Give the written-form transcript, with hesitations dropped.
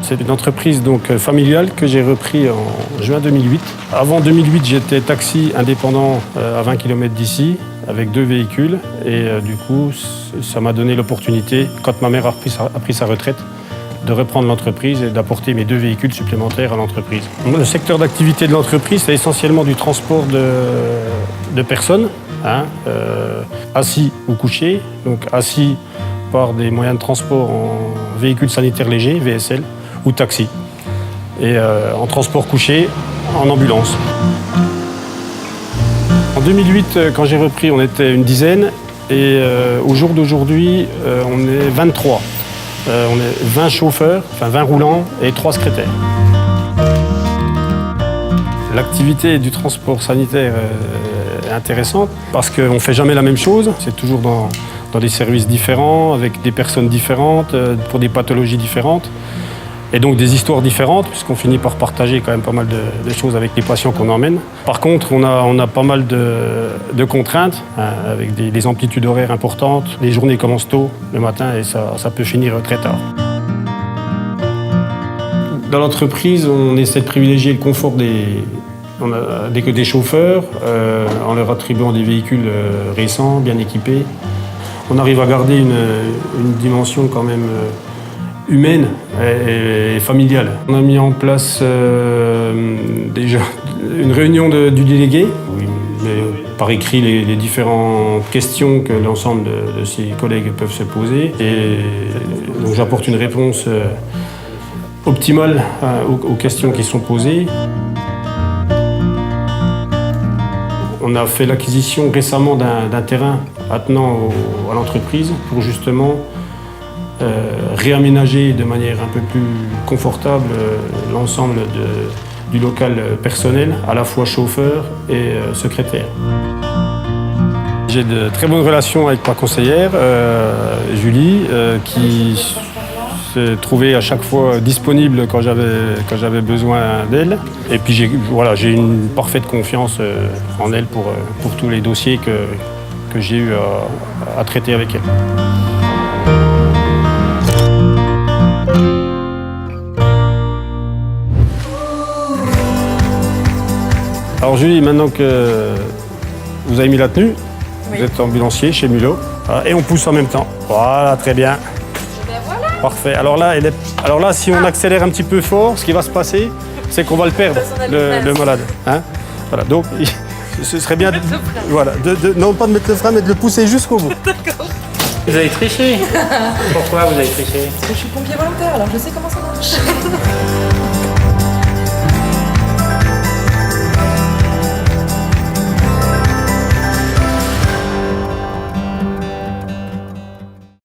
C'est une entreprise donc familiale que j'ai repris en juin 2008. Avant 2008, j'étais taxi indépendant à 20 km d'ici, avec 2 véhicules. Et du coup, ça m'a donné l'opportunité, quand ma mère a pris sa retraite, de reprendre l'entreprise et d'apporter mes 2 véhicules supplémentaires à l'entreprise. Le secteur d'activité de l'entreprise, c'est essentiellement du transport de personnes, assis ou couchés. Donc assis par des moyens de transport en véhicules sanitaires légers, VSL, ou taxi. Et en transport couché, en ambulance. En 2008, quand j'ai repris, on était une dizaine. Et au jour d'aujourd'hui, on est 23. On est 20 chauffeurs, enfin 20 roulants et 3 secrétaires. L'activité du transport sanitaire est intéressante parce qu'on ne fait jamais la même chose. C'est toujours dans des services différents, avec des personnes différentes, pour des pathologies différentes. Et donc des histoires différentes, puisqu'on finit par partager quand même pas mal de choses avec les patients qu'on emmène. Par contre, on a pas mal de contraintes, avec des amplitudes horaires importantes. Les journées commencent tôt le matin et ça peut finir très tard. Dans l'entreprise, on essaie de privilégier le confort des chauffeurs, en leur attribuant des véhicules récents, bien équipés. On arrive à garder une dimension quand même humaine et familiale. On a mis en place déjà une réunion du délégué, où il met par écrit les différentes questions que l'ensemble de ses collègues peuvent se poser. Et donc j'apporte une réponse optimale aux questions qui sont posées. On a fait l'acquisition récemment d'un terrain attenant à l'entreprise pour justement réaménager de manière un peu plus confortable l'ensemble du local personnel, à la fois chauffeur et secrétaire. J'ai de très bonnes relations avec ma conseillère, Julie, qui s'est trouvée à chaque fois disponible quand j'avais besoin d'elle. Et puis j'ai une parfaite confiance en elle pour tous les dossiers que j'ai eu à traiter avec elle. Alors Julie, maintenant que vous avez mis la tenue, oui. Vous êtes ambulancier chez Mulot, et on pousse en même temps. Voilà, très bien. Ben voilà. Parfait. Alors là, si on accélère un petit peu fort, ce qui va se passer, c'est qu'on va le perdre, le malade. Hein, voilà, donc ce serait bien non pas de mettre le frein, mais de le pousser jusqu'au bout. D'accord. Vous avez triché. Pourquoi vous avez triché? Parce que je suis pompier volontaire, alors je sais comment ça marche.